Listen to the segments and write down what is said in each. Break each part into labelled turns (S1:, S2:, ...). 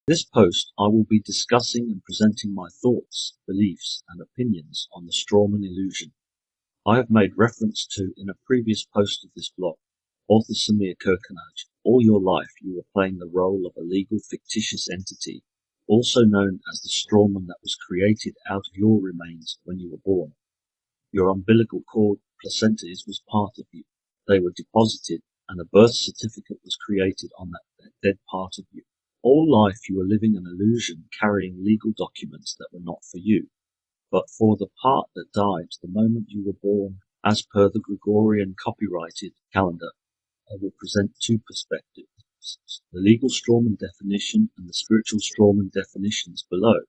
S1: This post I will be discussing and presenting my thoughts, beliefs, and opinions on the Strawman illusion. I have made reference to in a previous post of this blog, author Samir Kirkanaj. All your life you were playing the role of a legal fictitious entity, also known as the Strawman that was created out of your remains when you were born. Your umbilical cord placentas was part of you. They were deposited, and a birth certificate was created on that dead part of you. All life you were living an illusion, carrying legal documents that were not for you, but for the part that died the moment you were born. As per the Gregorian copyrighted calendar, I will present two perspectives, the legal Strawman definition and the spiritual Strawman definitions below.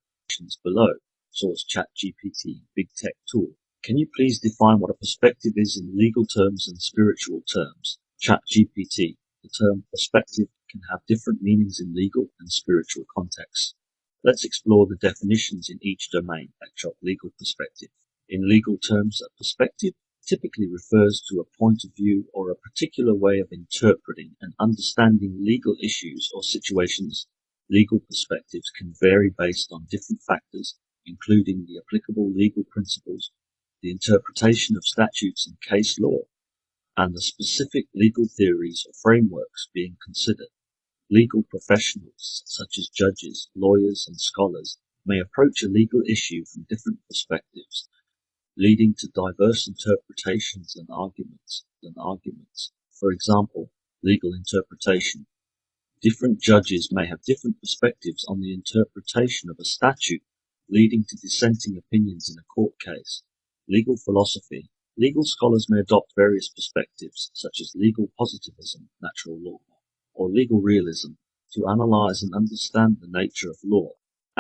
S1: Source ChatGPT, big tech tool. Can you please define what a perspective is in legal terms and spiritual terms? ChatGPT. The term perspective can have different meanings in legal and spiritual contexts. Let's explore the definitions in each domain. Legal perspective. In legal terms, a perspective typically refers to a point of view or a particular way of interpreting and understanding legal issues or situations. Legal perspectives can vary based on different factors, including the applicable legal principles, the interpretation of statutes and case law, and the specific legal theories or frameworks being considered. Legal professionals, such as judges, lawyers, and scholars, may approach a legal issue from different perspectives, leading to diverse interpretations and arguments. For example, legal interpretation. Different judges may have different perspectives on the interpretation of a statute, leading to dissenting opinions in a court case. Legal philosophy. Legal scholars may adopt various perspectives, such as legal positivism, natural law, or legal realism, to analyze and understand the nature of law.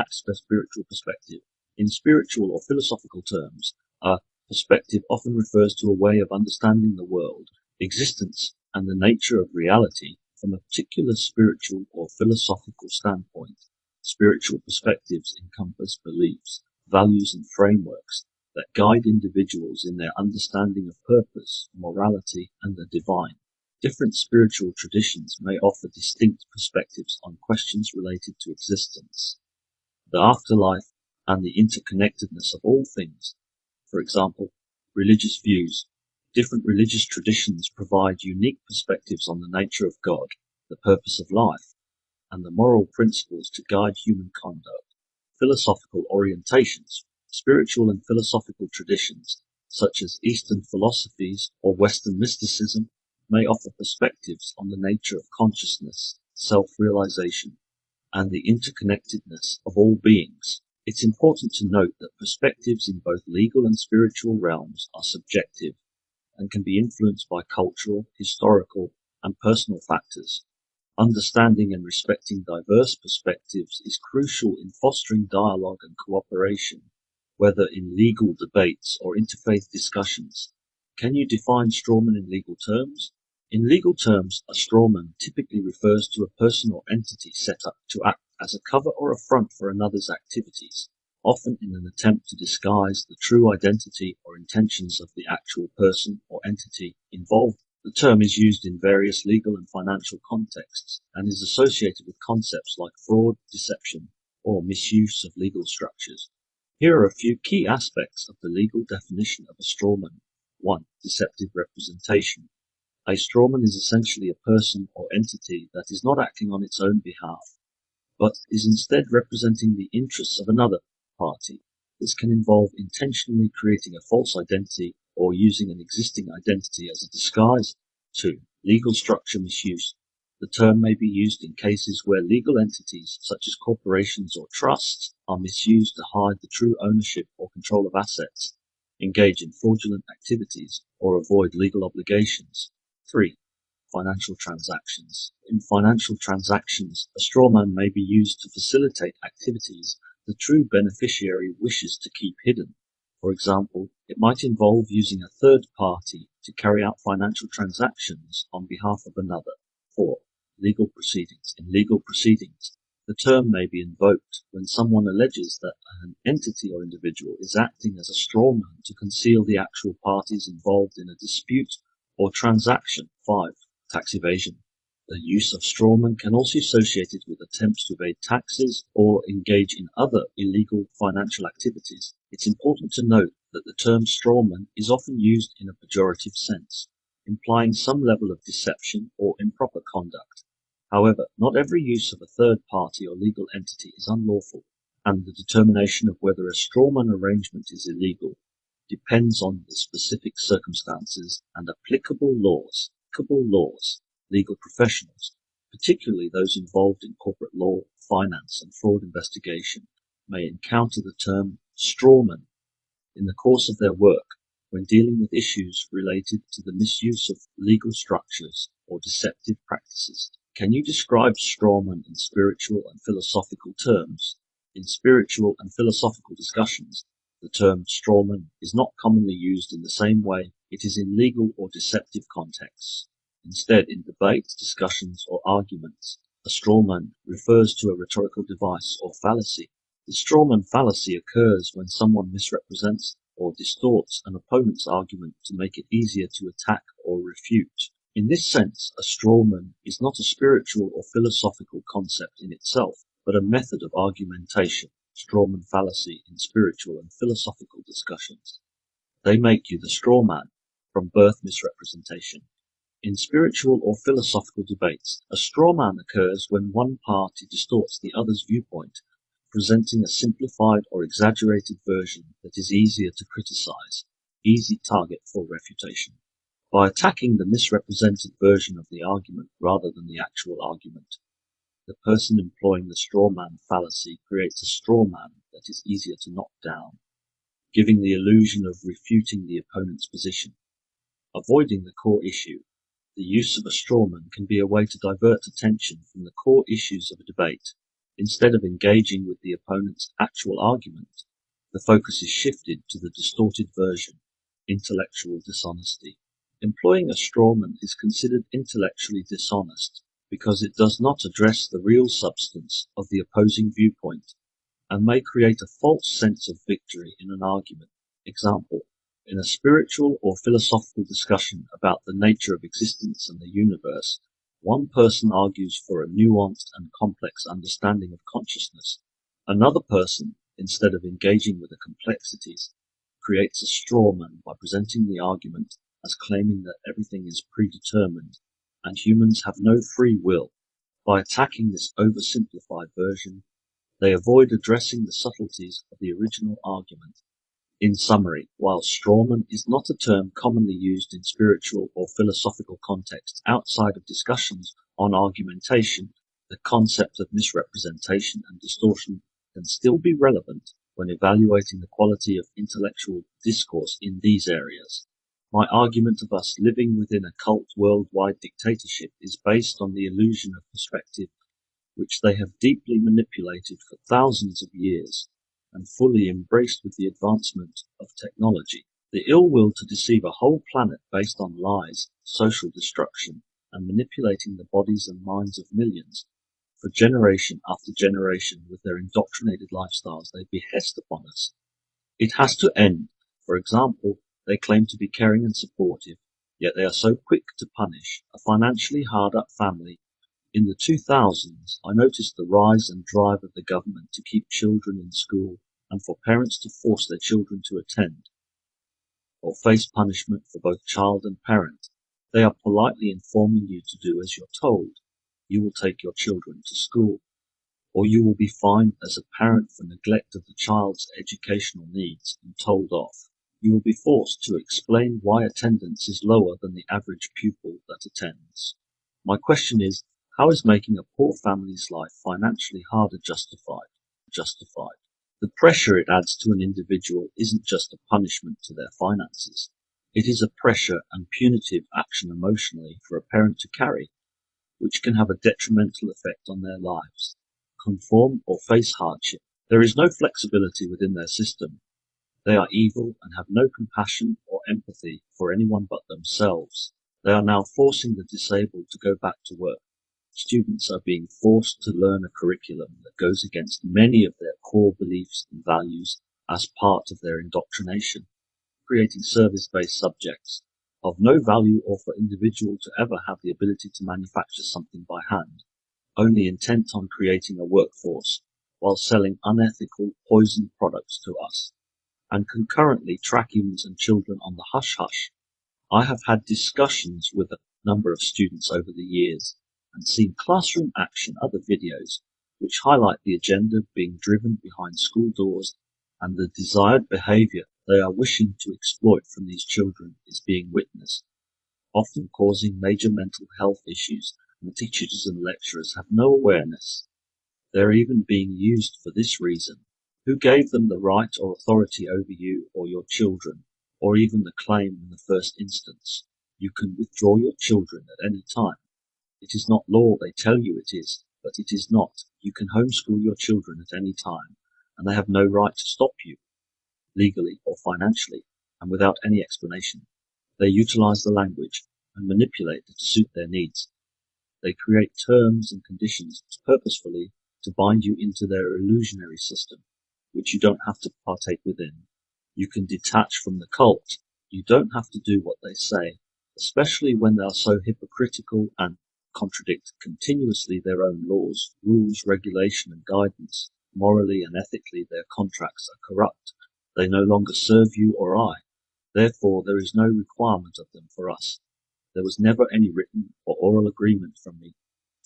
S1: Spiritual perspective. In spiritual or philosophical terms, a perspective often refers to a way of understanding the world, existence, and the nature of reality from a particular spiritual or philosophical standpoint. Spiritual perspectives encompass beliefs, values, and frameworks that guide individuals in their understanding of purpose, morality, and the divine. Different spiritual traditions may offer distinct perspectives on questions related to existence, the afterlife, and the interconnectedness of all things. For example, religious views. Different religious traditions provide unique perspectives on the nature of God, the purpose of life, and the moral principles to guide human conduct. Philosophical orientations. Spiritual and philosophical traditions, such as Eastern philosophies or Western mysticism, may offer perspectives on the nature of consciousness, self-realization, and the interconnectedness of all beings. It's important to note that perspectives in both legal and spiritual realms are subjective and can be influenced by cultural, historical, and personal factors. Understanding and respecting diverse perspectives is crucial in fostering dialogue and cooperation, whether in legal debates or interfaith discussions. Can you define strawman in legal terms? In legal terms, a strawman typically refers to a person or entity set up to act as a cover or a front for another's activities, often in an attempt to disguise the true identity or intentions of the actual person or entity involved. The term is used in various legal and financial contexts and is associated with concepts like fraud, deception, or misuse of legal structures. Here are a few key aspects of the legal definition of a strawman. 1. Deceptive representation. A strawman is essentially a person or entity that is not acting on its own behalf, but is instead representing the interests of another party. This can involve intentionally creating a false identity or using an existing identity as a disguise. 2. Legal structure misuse. The term may be used in cases where legal entities, such as corporations or trusts, are misused to hide the true ownership or control of assets, engage in fraudulent activities, or avoid legal obligations. 3. Financial transactions. In financial transactions, a strawman may be used to facilitate activities the true beneficiary wishes to keep hidden. For example, it might involve using a third party to carry out financial transactions on behalf of another. 4. Legal proceedings. In legal proceedings, the term may be invoked when someone alleges that an entity or individual is acting as a strawman to conceal the actual parties involved in a dispute or transaction. 5. Tax evasion. The use of strawman can also be associated with attempts to evade taxes or engage in other illegal financial activities. It's important to note that the term strawman is often used in a pejorative sense, implying some level of deception or improper conduct. However, not every use of a third party or legal entity is unlawful, and the determination of whether a strawman arrangement is illegal depends on the specific circumstances and applicable laws. Legal professionals, particularly those involved in corporate law, finance, and fraud investigation, may encounter the term strawman in the course of their work when dealing with issues related to the misuse of legal structures or deceptive practices. Can you describe strawman in spiritual and philosophical terms? In spiritual and philosophical discussions, the term strawman is not commonly used in the same way it is in legal or deceptive contexts. Instead, in debates, discussions, or arguments, a strawman refers to a rhetorical device or fallacy. The strawman fallacy occurs when someone misrepresents or distorts an opponent's argument to make it easier to attack or refute. In this sense, a strawman is not a spiritual or philosophical concept in itself, but a method of argumentation. Strawman fallacy in spiritual and philosophical discussions. They make you the strawman from birth misrepresentation. In spiritual or philosophical debates, a strawman occurs when one party distorts the other's viewpoint, presenting a simplified or exaggerated version that is easier to criticize, easy target for refutation. By attacking the misrepresented version of the argument rather than the actual argument, the person employing the strawman fallacy creates a strawman that is easier to knock down, giving the illusion of refuting the opponent's position. Avoiding the core issue. The use of a strawman can be a way to divert attention from the core issues of a debate. Instead of engaging with the opponent's actual argument, the focus is shifted to the distorted version, intellectual dishonesty. Employing a strawman is considered intellectually dishonest because it does not address the real substance of the opposing viewpoint and may create a false sense of victory in an argument. Example: in a spiritual or philosophical discussion about the nature of existence and the universe, one person argues for a nuanced and complex understanding of consciousness. Another person, instead of engaging with the complexities, creates a strawman by presenting the argument as claiming that everything is predetermined and humans have no free will. By attacking this oversimplified version, they avoid addressing the subtleties of the original argument. In summary, while strawman is not a term commonly used in spiritual or philosophical contexts outside of discussions on argumentation, the concept of misrepresentation and distortion can still be relevant when evaluating the quality of intellectual discourse in these areas. My argument of us living within a cult worldwide dictatorship is based on the illusion of perspective which they have deeply manipulated for thousands of years and fully embraced with the advancement of technology. The ill will to deceive a whole planet based on lies, social destruction, and manipulating the bodies and minds of millions for generation after generation with their indoctrinated lifestyles they behest upon us. It has to end. For example, they claim to be caring and supportive, yet they are so quick to punish a financially hard-up family. In the 2000s, I noticed the rise and drive of the government to keep children in school and for parents to force their children to attend or face punishment for both child and parent. They are politely informing you to do as you're told. You will take your children to school, or you will be fined as a parent for neglect of the child's educational needs and told off. You will be forced to explain why attendance is lower than the average pupil that attends. My question is, how is making a poor family's life financially harder justified? The pressure it adds to an individual isn't just a punishment to their finances. It is a pressure and punitive action emotionally for a parent to carry, which can have a detrimental effect on their lives. Conform or face hardship. There is no flexibility within their system. They are evil and have no compassion or empathy for anyone but themselves. They are now forcing the disabled to go back to work. Students are being forced to learn a curriculum that goes against many of their core beliefs and values as part of their indoctrination, creating service-based subjects of no value or for individual to ever have the ability to manufacture something by hand, only intent on creating a workforce while selling unethical, poisoned products to us, and concurrently track humans and children on the hush-hush. I have had discussions with a number of students over the years and seen classroom action other videos which highlight the agenda being driven behind school doors, and the desired behavior they are wishing to exploit from these children is being witnessed, often causing major mental health issues, and the teachers and lecturers have no awareness. They're even being used for this reason. Who gave them the right or authority over you or your children, or even the claim in the first instance? You can withdraw your children at any time. It is not law they tell you it is, but it is not. You can homeschool your children at any time, and they have no right to stop you, legally or financially, and without any explanation. They utilize the language and manipulate it to suit their needs. They create terms and conditions purposefully to bind you into their illusionary system, which you don't have to partake within. You can detach from the cult. You don't have to do what they say, especially when they are so hypocritical and contradict continuously their own laws, rules, regulation, and guidance. Morally and ethically, their contracts are corrupt. They no longer serve you or I. Therefore, there is no requirement of them for us. There was never any written or oral agreement from me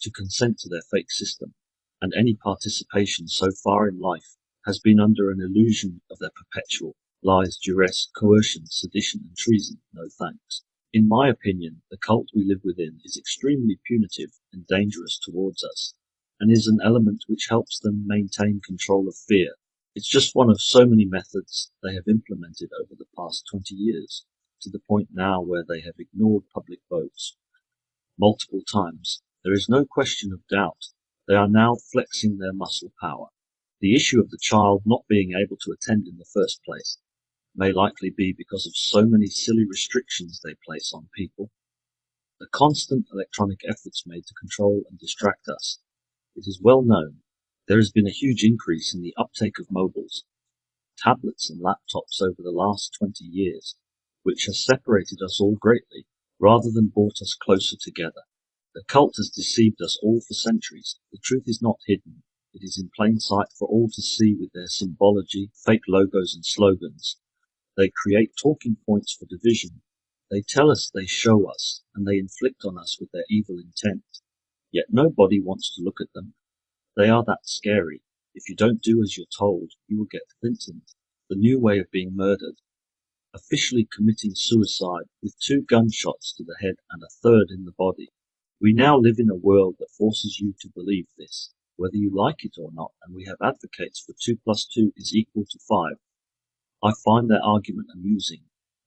S1: to consent to their fake system, and any participation so far in life has been under an illusion of their perpetual lies, duress, coercion, sedition, and treason. No thanks. In my opinion, the cult we live within is extremely punitive and dangerous towards us, and is an element which helps them maintain control of fear. It's just one of so many methods they have implemented over the past 20 years, to the point now where they have ignored public votes multiple times. There is no question of doubt. They are now flexing their muscle power. The issue of the child not being able to attend in the first place may likely be because of so many silly restrictions they place on people. The constant electronic efforts made to control and distract us. It is well known there has been a huge increase in the uptake of mobiles, tablets and laptops over the last 20 years, which has separated us all greatly rather than brought us closer together. The cult has deceived us all for centuries. The truth is not hidden. It is in plain sight for all to see with their symbology, fake logos and slogans. They create talking points for division. They tell us, they show us, and they inflict on us with their evil intent. Yet nobody wants to look at them. They are that scary. If you don't do as you're told, you will get Clinton, the new way of being murdered, officially committing suicide with 2 gunshots to the head and a third in the body. We now live in a world that forces you to believe this, whether you like it or not, and we have advocates for 2 plus 2 is equal to 5. I find their argument amusing,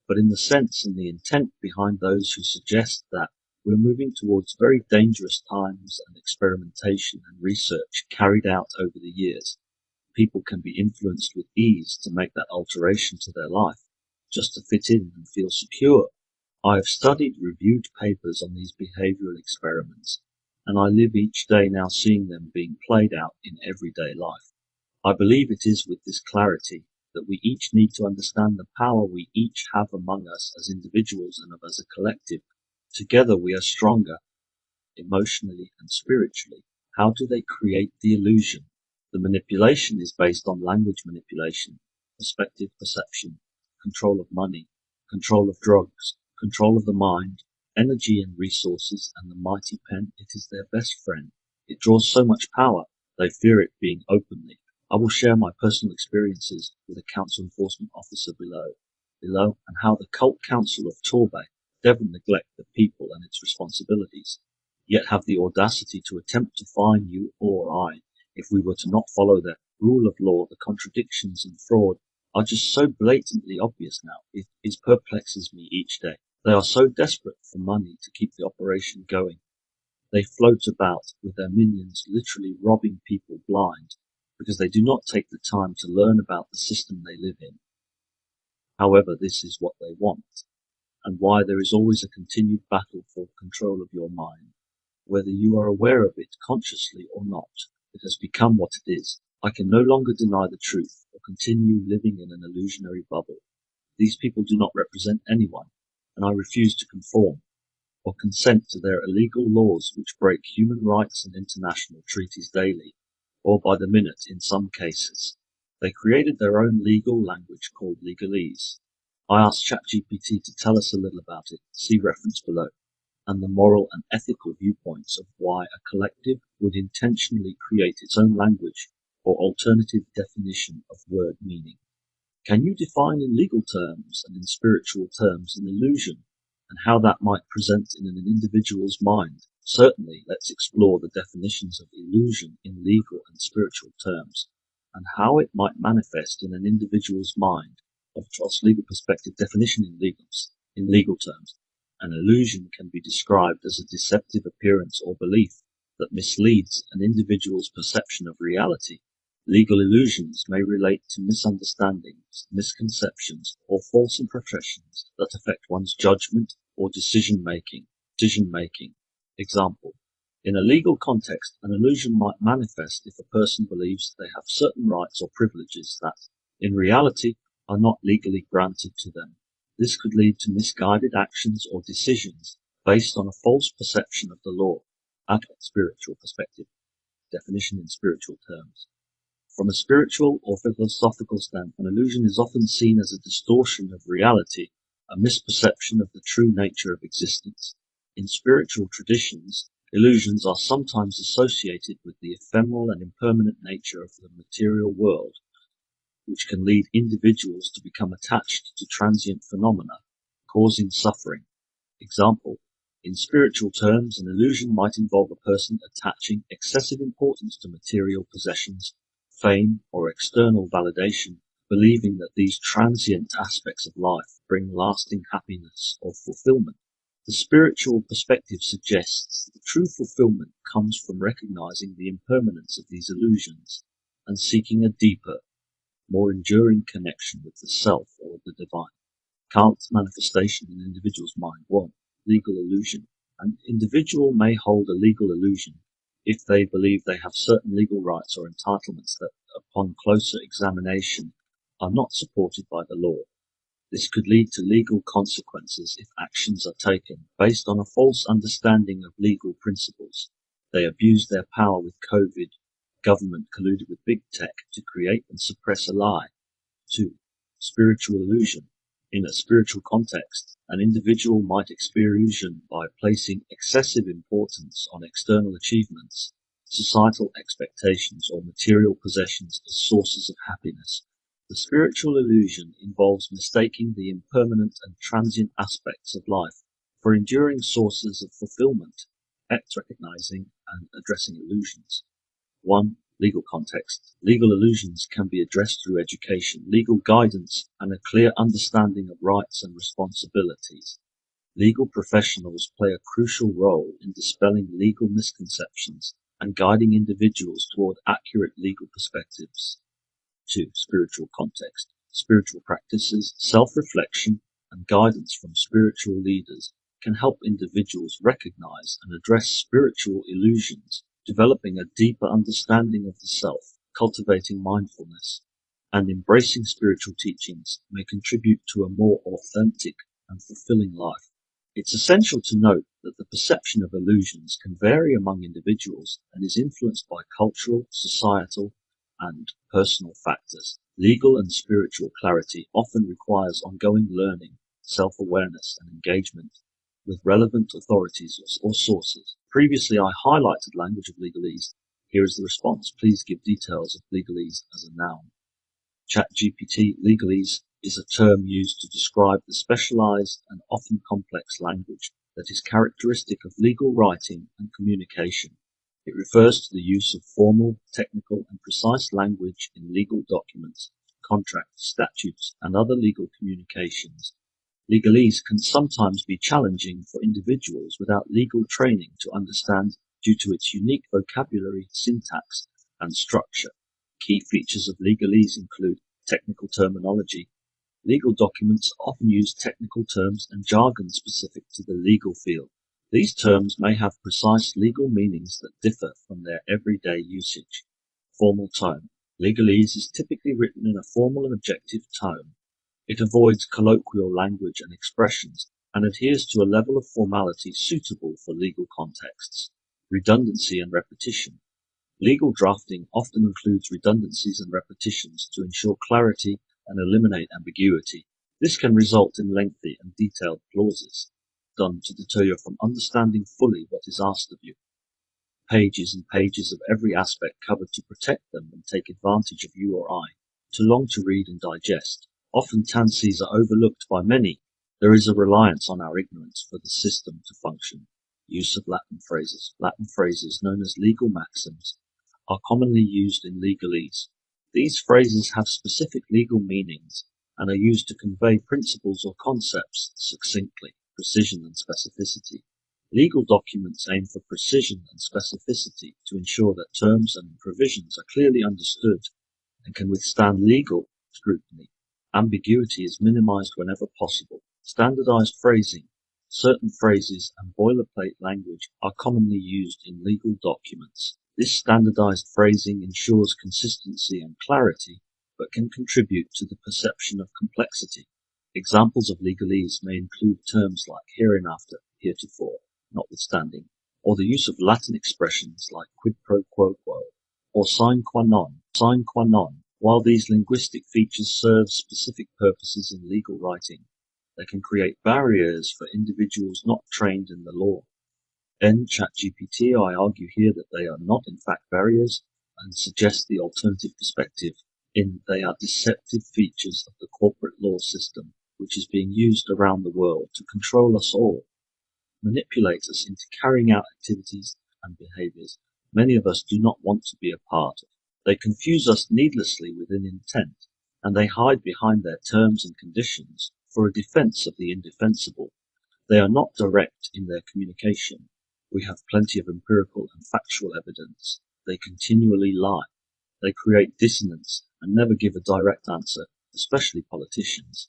S1: but in the sense and the intent behind those who suggest that we're moving towards very dangerous times, and experimentation and research carried out over the years, people can be influenced with ease to make that alteration to their life, just to fit in and feel secure. I have studied reviewed papers on these behavioral experiments, and I live each day now seeing them being played out in everyday life. I believe it is with this clarity that we each need to understand the power we each have among us as individuals and as a collective. Together we are stronger, emotionally and spiritually. How do they create the illusion? The manipulation is based on language manipulation, perspective, perception, control of money, control of drugs, control of the mind, energy and resources, and the mighty pen. It is their best friend. It draws so much power, they fear it being openly. I will share my personal experiences with a council enforcement officer below, and how the cult council of Torbay never neglect the people and its responsibilities, yet have the audacity to attempt to fine you or I if we were to not follow their rule of law. The contradictions and fraud are just so blatantly obvious now. It perplexes me each day. They are so desperate for money to keep the operation going. They float about with their minions, literally robbing people blind, because they do not take the time to learn about the system they live in. However, this is what they want, and why there is always a continued battle for control of your mind. Whether you are aware of it consciously or not, it has become what it is. I can no longer deny the truth or continue living in an illusionary bubble. These people do not represent anyone. and I refuse to conform, or consent to their illegal laws which break human rights and international treaties daily, or by the minute in some cases. They created their own legal language called legalese. I asked ChatGPT to tell us a little about it, see reference below, and the moral and ethical viewpoints of why a collective would intentionally create its own language or alternative definition of word meaning. Can you define in legal terms and in spiritual terms an illusion, and how that might present in an individual's mind? Certainly, let's explore the definitions of illusion in legal and spiritual terms, and how it might manifest in an individual's mind. Of trust legal perspective definition in legal terms. An illusion can be described as a deceptive appearance or belief that misleads an individual's perception of reality. Legal illusions may relate to misunderstandings, misconceptions, or false impressions that affect one's judgment or decision-making. Example: in a legal context, an illusion might manifest if a person believes they have certain rights or privileges that, in reality, are not legally granted to them. This could lead to misguided actions or decisions based on a false perception of the law. At a spiritual perspective, definition in spiritual terms. From a spiritual or philosophical standpoint, an illusion is often seen as a distortion of reality, a misperception of the true nature of existence. In spiritual traditions, illusions are sometimes associated with the ephemeral and impermanent nature of the material world, which can lead individuals to become attached to transient phenomena, causing suffering. Example: in spiritual terms, an illusion might involve a person attaching excessive importance to material possessions, fame, or external validation, believing that these transient aspects of life bring lasting happiness or fulfillment. The spiritual perspective suggests that true fulfillment comes from recognizing the impermanence of these illusions and seeking a deeper, more enduring connection with the self or the divine. Kant's manifestation in an individual's mind. 1. Legal illusion. An individual may hold a legal illusion if they believe they have certain legal rights or entitlements that, upon closer examination, are not supported by the law. This could lead to legal consequences if actions are taken based on a false understanding of legal principles. They abuse their power with COVID. Government colluded with big tech to create and suppress a lie. 2. Spiritual illusion. In a spiritual context, an individual might experience illusion by placing excessive importance on external achievements, societal expectations, or material possessions as sources of happiness. The spiritual illusion involves mistaking the impermanent and transient aspects of life for enduring sources of fulfillment. Acts recognizing and addressing illusions. 1. Legal context. Legal illusions can be addressed through education, legal guidance, and a clear understanding of rights and responsibilities. Legal professionals play a crucial role in dispelling legal misconceptions and guiding individuals toward accurate legal perspectives. 2. Spiritual context. Spiritual practices, self-reflection, and guidance from spiritual leaders can help individuals recognize and address spiritual illusions, developing a deeper understanding of the self. Cultivating mindfulness and embracing spiritual teachings may contribute to a more authentic and fulfilling life. It's essential to note that the perception of illusions can vary among individuals and is influenced by cultural, societal, and personal factors. Legal and spiritual clarity often requires ongoing learning, self-awareness, and engagement with relevant authorities or sources. Previously, I highlighted language of legalese. Here is the response. Please give details of legalese as a noun. ChatGPT. Legalese is a term used to describe the specialized and often complex language that is characteristic of legal writing and communication. It refers to the use of formal, technical, and precise language in legal documents, contracts, statutes, and other legal communications. Legalese can sometimes be challenging for individuals without legal training to understand due to its unique vocabulary, syntax, and structure. Key features of legalese include technical terminology. Legal documents often use technical terms and jargon specific to the legal field. These terms may have precise legal meanings that differ from their everyday usage. Formal tone. Legalese is typically written in a formal and objective tone. It avoids colloquial language and expressions and adheres to a level of formality suitable for legal contexts. Redundancy and repetition. Legal drafting often includes redundancies and repetitions to ensure clarity and eliminate ambiguity. This can result in lengthy and detailed clauses, done to deter you from understanding fully what is asked of you. Pages and pages of every aspect covered to protect them and take advantage of you or I. Too long to read and digest. Often tenses are overlooked by many. There is a reliance on our ignorance for the system to function. Use of Latin phrases. Latin phrases, known as legal maxims, are commonly used in legalese. These phrases have specific legal meanings and are used to convey principles or concepts succinctly. Precision and specificity. Legal documents aim for precision and specificity to ensure that terms and provisions are clearly understood and can withstand legal scrutiny. Ambiguity is minimized whenever possible. Standardized phrasing. Certain phrases and boilerplate language are commonly used in legal documents. This standardized phrasing ensures consistency and clarity, but can contribute to the perception of complexity. Examples of legalese may include terms like hereinafter, heretofore, notwithstanding, or the use of Latin expressions like quid pro quo quo, or sine qua non, sine qua non. While these linguistic features serve specific purposes in legal writing, they can create barriers for individuals not trained in the law. In ChatGPT, I argue here that they are not in fact barriers and suggest the alternative perspective in they are deceptive features of the corporate law system, which is being used around the world to control us all, manipulate us into carrying out activities and behaviors many of us do not want to be a part of. They confuse us needlessly within intent, and they hide behind their terms and conditions for a defense of the indefensible. They are not direct in their communication. We have plenty of empirical and factual evidence. They continually lie. They create dissonance and never give a direct answer, especially politicians.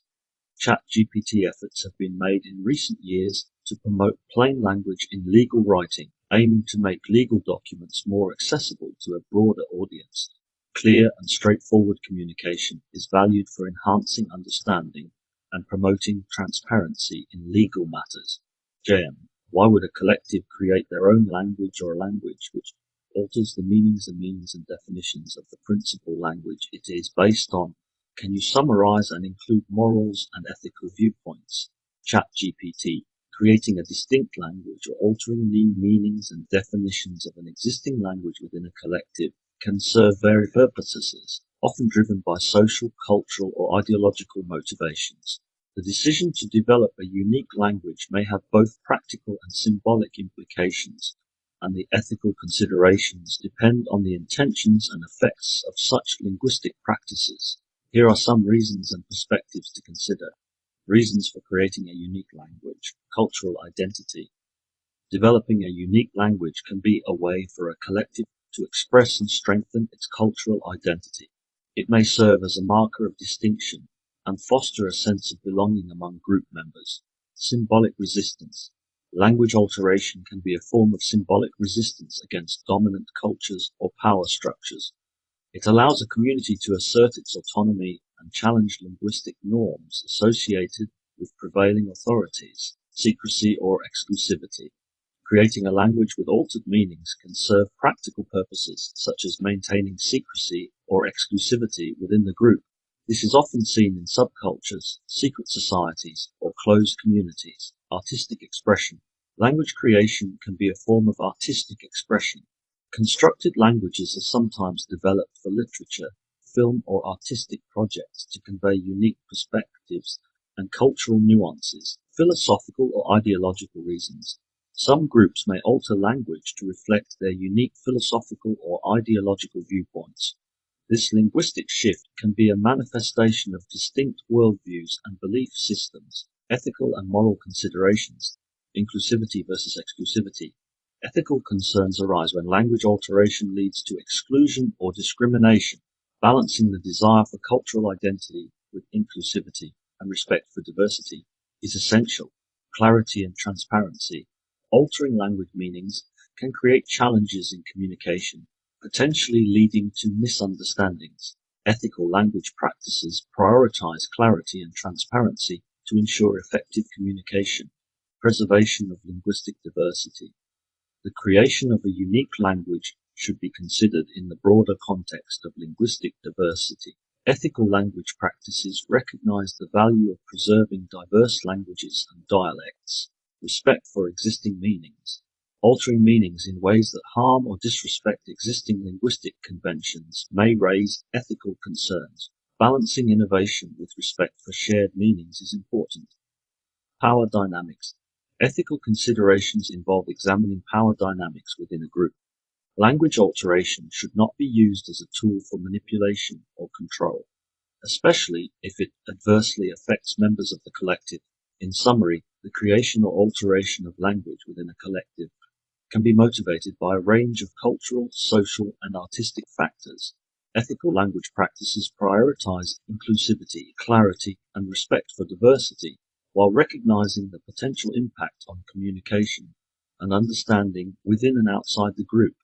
S1: ChatGPT efforts have been made in recent years to promote plain language in legal writing, aiming to make legal documents more accessible to a broader audience. Clear and straightforward communication is valued for enhancing understanding and promoting transparency in legal matters. JM, why would a collective create their own language or a language which alters the meanings and definitions of the principal language it is based on? Can you summarize and include morals and ethical viewpoints? ChatGPT, creating a distinct language or altering the meanings and definitions of an existing language within a collective can serve various purposes, often driven by social, cultural, or ideological motivations. The decision to develop a unique language may have both practical and symbolic implications, and the ethical considerations depend on the intentions and effects of such linguistic practices. Here are some reasons and perspectives to consider. Reasons for creating a unique language. Cultural identity. Developing a unique language can be a way for a collective to express and strengthen its cultural identity. It may serve as a marker of distinction and foster a sense of belonging among group members. Symbolic resistance. Language alteration can be a form of symbolic resistance against dominant cultures or power structures. It allows a community to assert its autonomy and challenge linguistic norms associated with prevailing authorities, secrecy or exclusivity. Creating a language with altered meanings can serve practical purposes such as maintaining secrecy or exclusivity within the group. This is often seen in subcultures, secret societies, or closed communities. Artistic expression. Language creation can be a form of artistic expression. Constructed languages are sometimes developed for literature, film, or artistic projects to convey unique perspectives and cultural nuances, philosophical or ideological reasons. Some groups may alter language to reflect their unique philosophical or ideological viewpoints. This linguistic shift can be a manifestation of distinct worldviews and belief systems, ethical and moral considerations, inclusivity versus exclusivity. Ethical concerns arise when language alteration leads to exclusion or discrimination. Balancing the desire for cultural identity with inclusivity and respect for diversity is essential. Clarity and transparency. Altering language meanings can create challenges in communication, potentially leading to misunderstandings. Ethical language practices prioritize clarity and transparency to ensure effective communication. Preservation of linguistic diversity. The creation of a unique language should be considered in the broader context of linguistic diversity. Ethical language practices recognize the value of preserving diverse languages and dialects, respect for existing meanings. Altering meanings in ways that harm or disrespect existing linguistic conventions may raise ethical concerns. Balancing innovation with respect for shared meanings is important. Power dynamics. Ethical considerations involve examining power dynamics within a group. Language alteration should not be used as a tool for manipulation or control, especially if it adversely affects members of the collective. In summary, the creation or alteration of language within a collective can be motivated by a range of cultural, social, and artistic factors. Ethical language practices prioritize inclusivity, clarity, and respect for diversity, while recognizing the potential impact on communication and understanding within and outside the group.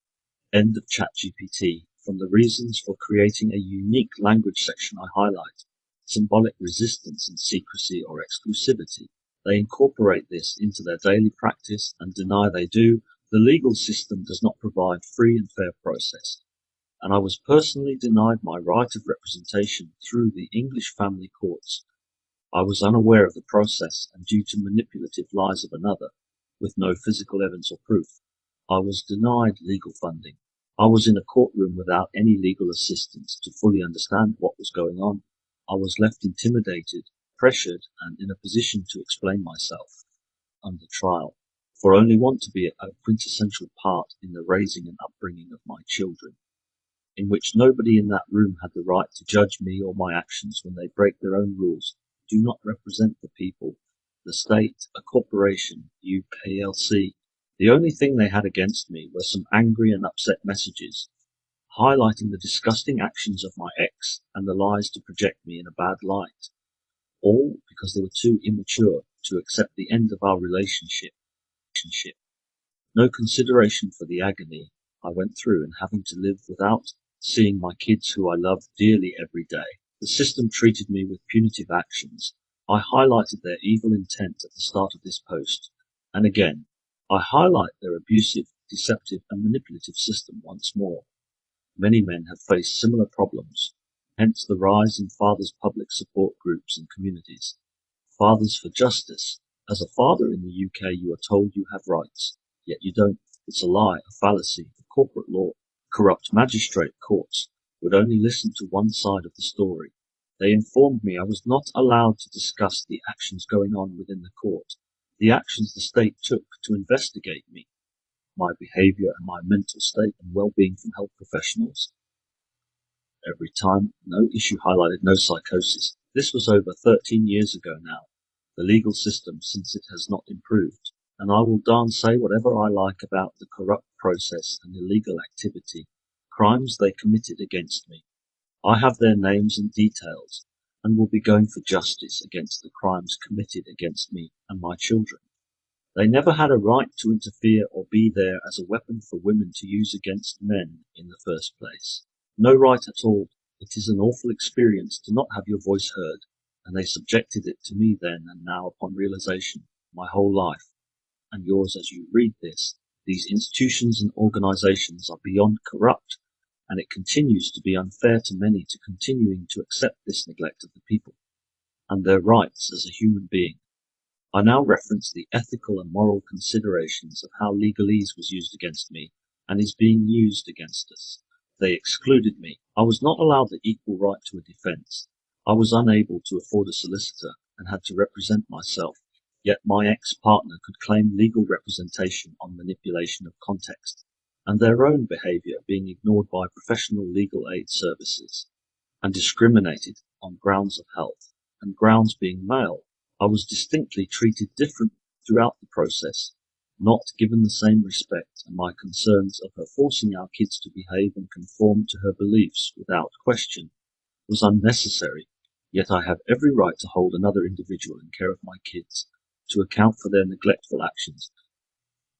S1: End of ChatGPT. From the reasons for creating a unique language section I highlight: symbolic resistance and secrecy or exclusivity. They incorporate this into their daily practice and deny they do. The legal system does not provide free and fair process, and I was personally denied my right of representation through the English family courts. I was unaware of the process, and due to manipulative lies of another, with no physical evidence or proof, I was denied legal funding. I was in a courtroom without any legal assistance to fully understand what was going on. I was left intimidated, pressured, and in a position to explain myself under trial, for I only want to be a quintessential part in the raising and upbringing of my children, in which nobody in that room had the right to judge me or my actions when they break their own rules, do not represent the people, the state, a corporation, UPLC. The only thing they had against me were some angry and upset messages, highlighting the disgusting actions of my ex and the lies to project me in a bad light, all because they were too immature to accept the end of our relationship. No consideration for the agony I went through in having to live without seeing my kids who I love dearly every day. The system treated me with punitive actions. I highlighted their evil intent at the start of this post, and again, I highlight their abusive, deceptive, and manipulative system once more. Many men have faced similar problems, hence the rise in fathers' public support groups and communities. Fathers for Justice. As a father in the UK, you are told you have rights, yet you don't. It's a lie, a fallacy, the corporate law. Corrupt magistrate courts would only listen to one side of the story. They informed me I was not allowed to discuss the actions going on within the court, the actions the state took to investigate me, my behaviour and my mental state and well-being from health professionals. Every time, no issue highlighted no psychosis. This was over 13 years ago now. The legal system, since it has not improved, and I will darn say whatever I like about the corrupt process and illegal activity, crimes they committed against me. I have their names and details, and will be going for justice against the crimes committed against me and my children. They never had a right to interfere or be there as a weapon for women to use against men in the first place. No right at all. It is an awful experience to not have your voice heard, and they subjected it to me then and now upon realization, my whole life, and yours as you read this. These institutions and organizations are beyond corrupt, and it continues to be unfair to many to continuing to accept this neglect of the people and their rights as a human being. I now reference the ethical and moral considerations of how legalese was used against me and is being used against us. They excluded me. I was not allowed the equal right to a defense. I was unable to afford a solicitor and had to represent myself, yet my ex-partner could claim legal representation on manipulation of context and their own behaviour being ignored by professional legal aid services and discriminated on grounds of health and grounds being male. I was distinctly treated differently throughout the process, not given the same respect, and my concerns of her forcing our kids to behave and conform to her beliefs without question was unnecessary, yet I have every right to hold another individual in care of my kids, to account for their neglectful actions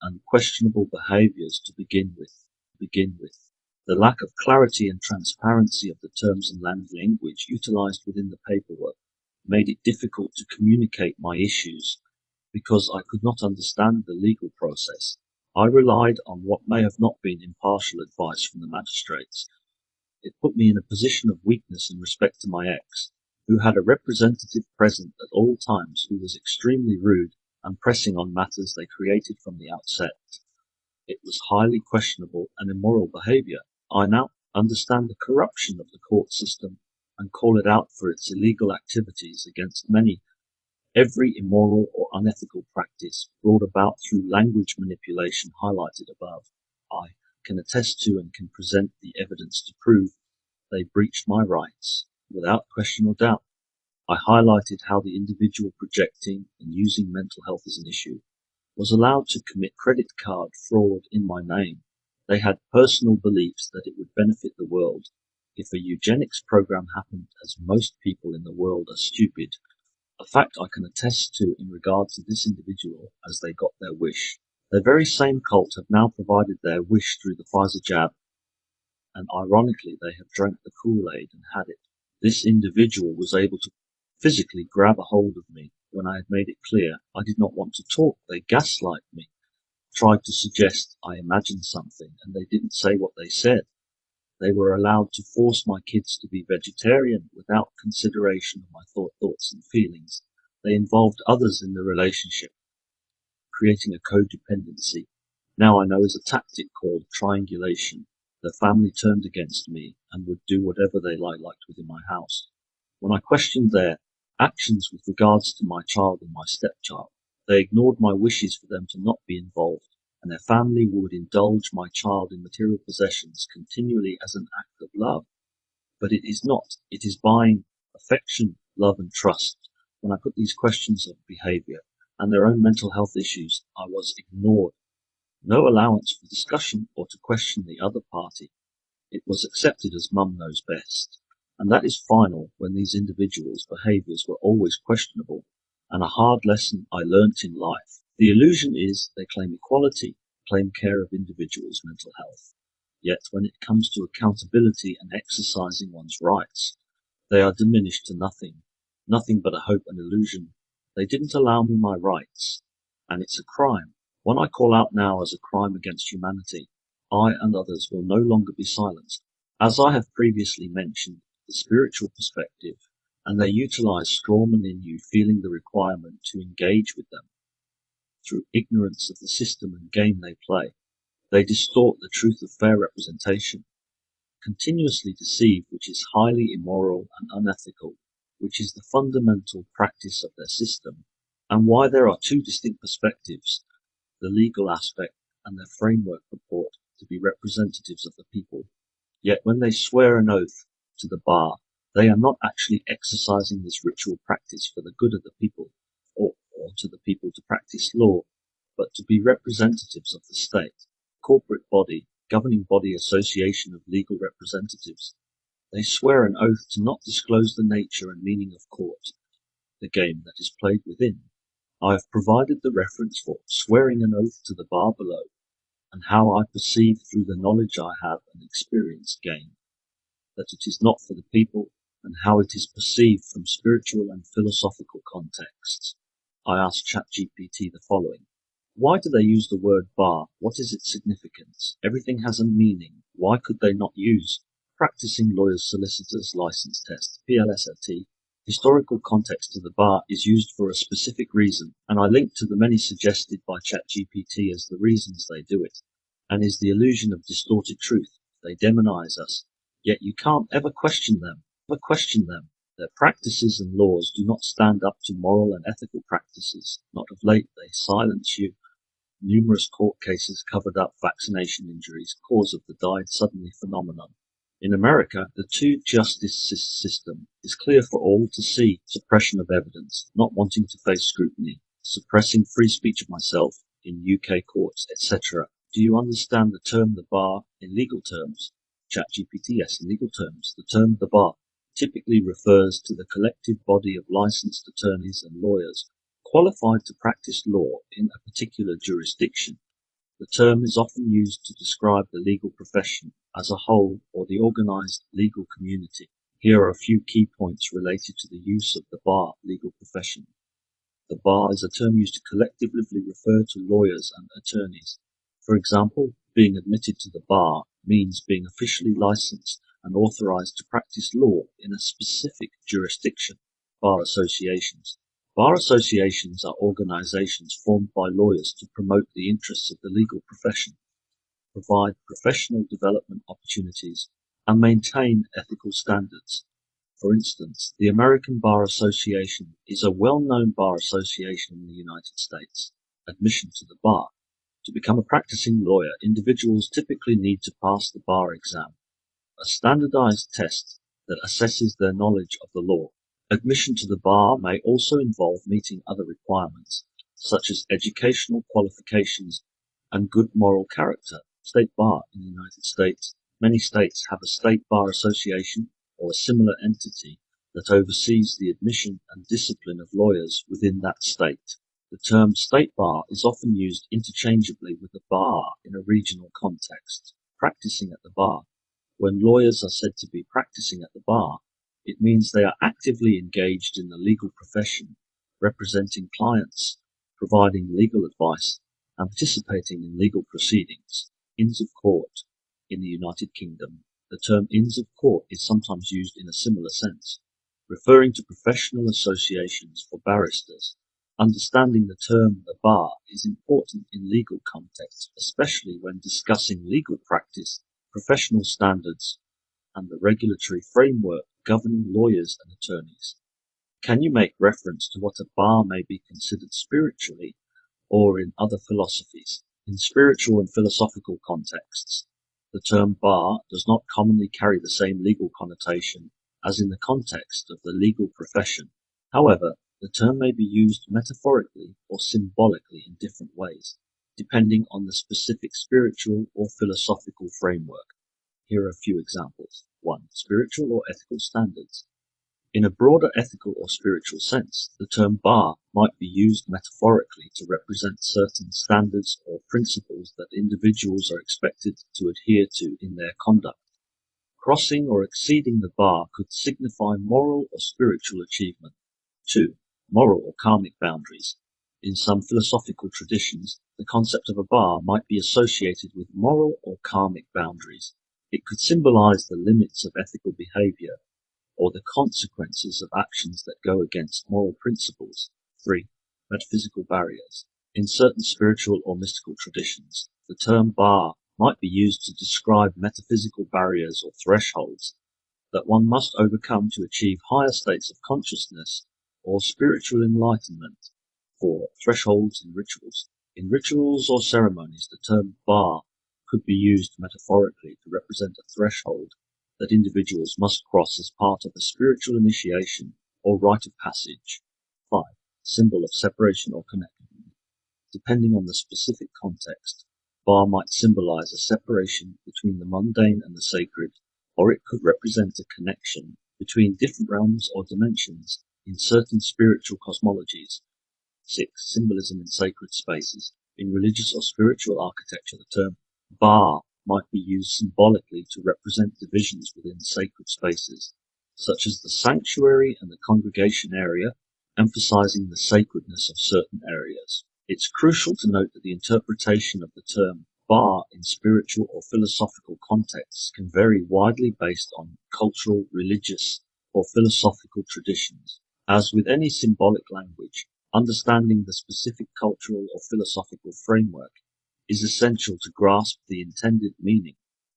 S1: and questionable behaviours to begin with. The lack of clarity and transparency of the terms and language utilised within the paperwork made it difficult to communicate my issues Because I could not understand the legal process, I relied on what may have not been impartial advice from the magistrates. It put me in a position of weakness in respect to my ex, who had a representative present at all times who was extremely rude and pressing on matters they created from the outset. It was highly questionable and immoral behaviour. I now understand the corruption of the court system and call it out for its illegal activities against many. Every immoral or unethical practice brought about through language manipulation highlighted above, I can attest to and can present the evidence to prove they breached my rights, without question or doubt. I highlighted how the individual projecting and using mental health as an issue was allowed to commit credit card fraud in my name. They had personal beliefs that it would benefit the world if a eugenics program happened, as most people in the world are stupid. A fact I can attest to in regard to this individual, as they got their wish. The very same cult have now provided their wish through the Pfizer jab, and ironically they have drank the Kool-Aid and had it. This individual was able to physically grab a hold of me when I had made it clear I did not want to talk. They gaslight me, tried to suggest I imagined something, and they didn't say what they said. They were allowed to force my kids to be vegetarian without consideration of my thoughts and feelings. They involved others in the relationship, creating a codependency. Now I know is a tactic called triangulation. The family turned against me and would do whatever they liked within my house. When I questioned their actions with regards to my child and my stepchild, they ignored my wishes for them to not be involved, and their family would indulge my child in material possessions continually as an act of love. But it is not. It is buying affection, love, and trust. When I put these questions of behavior and their own mental health issues, I was ignored. No allowance for discussion or to question the other party. It was accepted as mum knows best. And that is final when these individuals' behaviours were always questionable, and a hard lesson I learnt in life. The illusion is they claim equality, claim care of individuals' mental health. Yet when it comes to accountability and exercising one's rights, they are diminished to nothing, nothing but a hope and illusion. They didn't allow me my rights, and it's a crime, one I call out now as a crime against humanity. I and others will no longer be silenced. As I have previously mentioned, the spiritual perspective, and they utilize strawman in you feeling the requirement to engage with them. Through ignorance of the system and game they play, they distort the truth of fair representation, continuously deceive, which is highly immoral and unethical, which is the fundamental practice of their system, and why there are two distinct perspectives, the legal aspect and their framework purport to be representatives of the people. Yet when they swear an oath to the bar, they are not actually exercising this ritual practice for the good of the people, or to the people to practice law, but to be representatives of the state, corporate body, governing body association of legal representatives. They swear an oath to not disclose the nature and meaning of court, the game that is played within. I have provided the reference for swearing an oath to the bar below, and how I perceive through the knowledge I have and experience gained, that it is not for the people, and how it is perceived from spiritual and philosophical contexts. I asked ChatGPT the following. Why do they use the word bar? What is its significance? Everything has a meaning. Why could they not use practicing lawyers, solicitors, license test, PLSLT? Historical context of the bar is used for a specific reason, and I link to the many suggested by ChatGPT as the reasons they do it, and is the illusion of distorted truth. They demonize us, yet you can't ever question them. Their practices and laws do not stand up to moral and ethical practices. Not of late they silence you. Numerous court cases covered up vaccination injuries, cause of the died suddenly phenomenon. In America, the two-justice system is clear for all to see. Suppression of evidence, not wanting to face scrutiny, suppressing free speech of myself in UK courts, etc. Do you understand the term the bar in legal terms? ChatGPT, yes, in legal terms. The term the bar typically refers to the collective body of licensed attorneys and lawyers qualified to practice law in a particular jurisdiction. The term is often used to describe the legal profession as a whole or the organized legal community. Here are a few key points related to the use of the bar legal profession. The bar is a term used to collectively refer to lawyers and attorneys. For example, being admitted to the bar means being officially licensed and authorized to practice law in a specific jurisdiction. Bar associations. Bar associations are organizations formed by lawyers to promote the interests of the legal profession, provide professional development opportunities, and maintain ethical standards. For instance, the American Bar Association is a well-known bar association in the United States. Admission to the bar. To become a practicing lawyer, individuals typically need to pass the bar exam, a standardized test that assesses their knowledge of the law. Admission to the bar may also involve meeting other requirements, such as educational qualifications and good moral character. State bar in the United States. Many states have a state bar association or a similar entity that oversees the admission and discipline of lawyers within that state. The term state bar is often used interchangeably with the bar in a regional context. Practicing at the bar. When lawyers are said to be practicing at the bar, it means they are actively engaged in the legal profession, representing clients, providing legal advice, and participating in legal proceedings. Inns of Court. In the United Kingdom, the term Inns of Court is sometimes used in a similar sense, referring to professional associations for barristers. Understanding the term the bar is important in legal contexts, especially when discussing legal practice, professional standards, and the regulatory framework governing lawyers and attorneys. Can you make reference to what a bar may be considered spiritually or in other philosophies? In spiritual and philosophical contexts, the term bar does not commonly carry the same legal connotation as in the context of the legal profession. However, the term may be used metaphorically or symbolically in different ways, depending on the specific spiritual or philosophical framework. Here are a few examples. 1. Spiritual or ethical standards. In a broader ethical or spiritual sense, the term bar might be used metaphorically to represent certain standards or principles that individuals are expected to adhere to in their conduct. Crossing or exceeding the bar could signify moral or spiritual achievement. 2. Moral or karmic boundaries. In some philosophical traditions, the concept of a bar might be associated with moral or karmic boundaries. It could symbolize the limits of ethical behavior or the consequences of actions that go against moral principles. 3. Metaphysical barriers. In certain spiritual or mystical traditions, the term bar might be used to describe metaphysical barriers or thresholds that one must overcome to achieve higher states of consciousness or spiritual enlightenment. 4. Thresholds in rituals. In rituals or ceremonies, the term bar could be used metaphorically to represent a threshold that individuals must cross as part of a spiritual initiation or rite of passage. 5. Symbol of separation or connection. Depending on the specific context, bar might symbolize a separation between the mundane and the sacred, or it could represent a connection between different realms or dimensions in certain spiritual cosmologies. 6. Symbolism in sacred spaces. In religious or spiritual architecture, the term bar might be used symbolically to represent divisions within sacred spaces, such as the sanctuary and the congregation area, emphasizing the sacredness of certain areas. It's crucial to note that the interpretation of the term bar in spiritual or philosophical contexts can vary widely based on cultural, religious, or philosophical traditions. As with any symbolic language, understanding the specific cultural or philosophical framework is essential to grasp the intended meaning.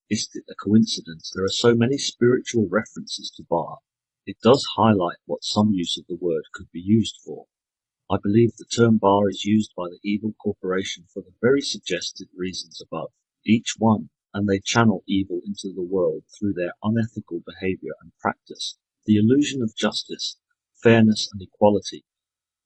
S1: Is it a coincidence there are so many spiritual references to bar? It does highlight what some use of the word could be used for. I believe the term bar is used by the evil corporation for the very suggested reasons above, each one, and they channel evil into the world through their unethical behavior and practice. The illusion of justice, fairness, and equality,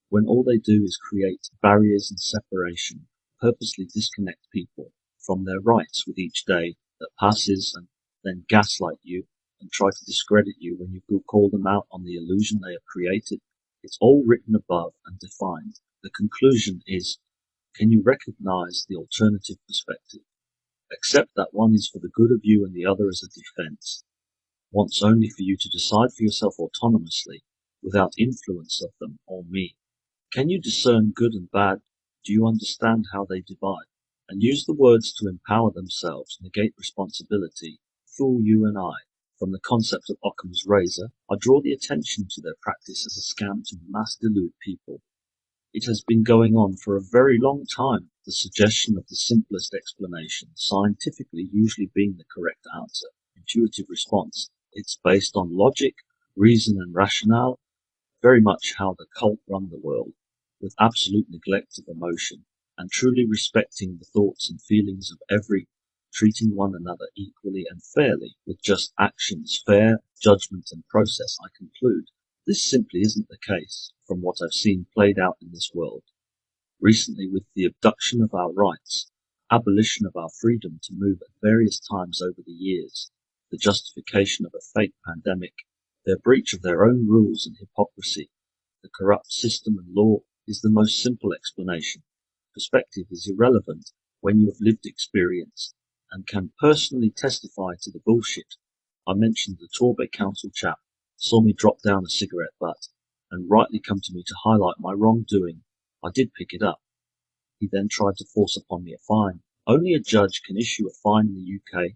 S1: when all they do is create barriers and separation, purposely disconnect people from their rights with each day that passes, and then gaslight you and try to discredit you when you call them out on the illusion they have created. It's all written above and defined. The conclusion is, can you recognize the alternative perspective? Accept that one is for the good of you and the other as a defense, wants only for you to decide for yourself autonomously, without influence of them or me. Can you discern good and bad? Do you understand how they divide? And use the words to empower themselves, negate responsibility, fool you and I. From the concept of Occam's razor, I draw the attention to their practice as a scam to mass delude people. It has been going on for a very long time, the suggestion of the simplest explanation, scientifically usually being the correct answer, intuitive response. It's based on logic, reason and rationale, very much how the cult run the world, with absolute neglect of emotion, and truly respecting the thoughts and feelings of every, treating one another equally and fairly, with just actions, fair judgment and process, I conclude. This simply isn't the case, from what I've seen played out in this world, recently with the abduction of our rights, abolition of our freedom to move at various times over the years, the justification of a fake pandemic, their breach of their own rules and hypocrisy, the corrupt system and law is the most simple explanation. Perspective is irrelevant when you have lived experience and can personally testify to the bullshit. I mentioned the Torbay Council chap saw me drop down a cigarette butt and rightly come to me to highlight my wrongdoing. I did pick it up. He then tried to force upon me a fine. Only a judge can issue a fine in the UK.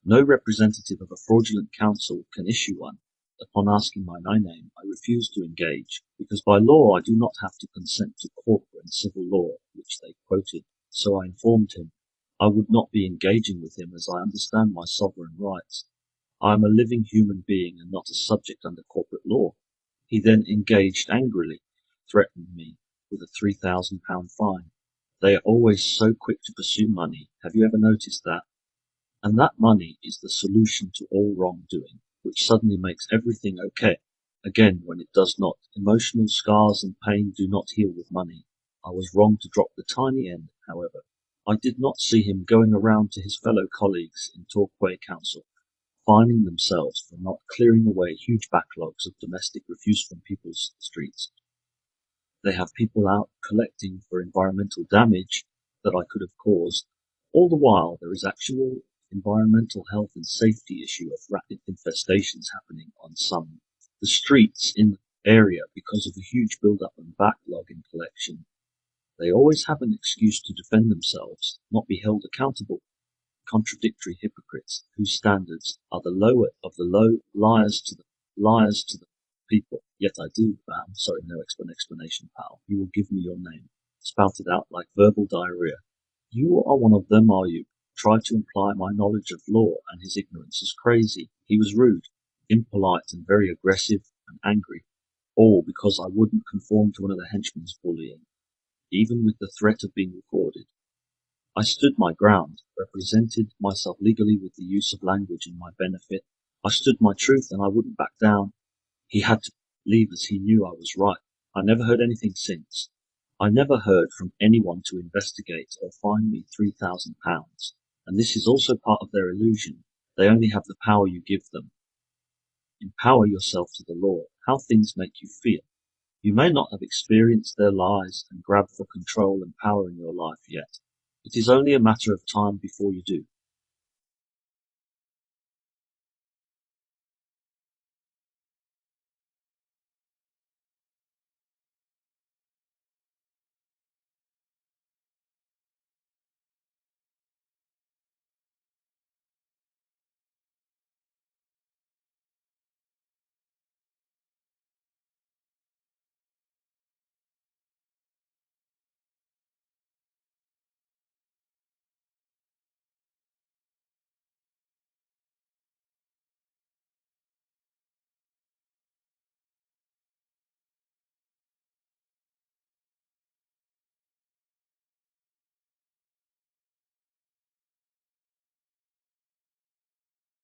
S1: No representative of a fraudulent council can issue one. Upon asking my name, I refused to engage, because by law I do not have to consent to corporate and civil law, which they quoted. So I informed him I would not be engaging with him as I understand my sovereign rights. I am a living human being and not a subject under corporate law. He then engaged angrily, threatening me with a £3,000 fine. They are always so quick to pursue money. Have you ever noticed that? And that money is the solution to all wrongdoing, which suddenly makes everything okay. Again, when it does not. Emotional scars and pain do not heal with money. I was wrong to drop the tiny end, however. I did not see him going around to his fellow colleagues in Torquay Council, fining themselves for not clearing away huge backlogs of domestic refuse from people's streets. They have people out collecting for environmental damage that I could have caused. All the while, there is actual environmental health and safety issue of rapid infestations happening on some the streets in the area because of a huge build-up and backlog in collection. They always have an excuse to defend themselves, not be held accountable. Contradictory hypocrites whose standards are the lower of the low, liars to the people. Yet I do, sorry, no explanation, pal. You will give me your name. Spouted out like verbal diarrhea. You are one of them, are you? Tried to imply my knowledge of law and his ignorance is crazy. He was rude, impolite and very aggressive and angry. All because I wouldn't conform to one of the henchmen's bullying, even with the threat of being recorded. I stood my ground, represented myself legally with the use of language in my benefit. I stood my truth and I wouldn't back down. He had to leave as he knew I was right. I never heard anything since. I never heard from anyone to investigate or fine me £3,000. And this is also part of their illusion. They only have the power you give them. Empower yourself to the law, how things make you feel. You may not have experienced their lies and grabbed for control and power in your life yet. It is only a matter of time before you do.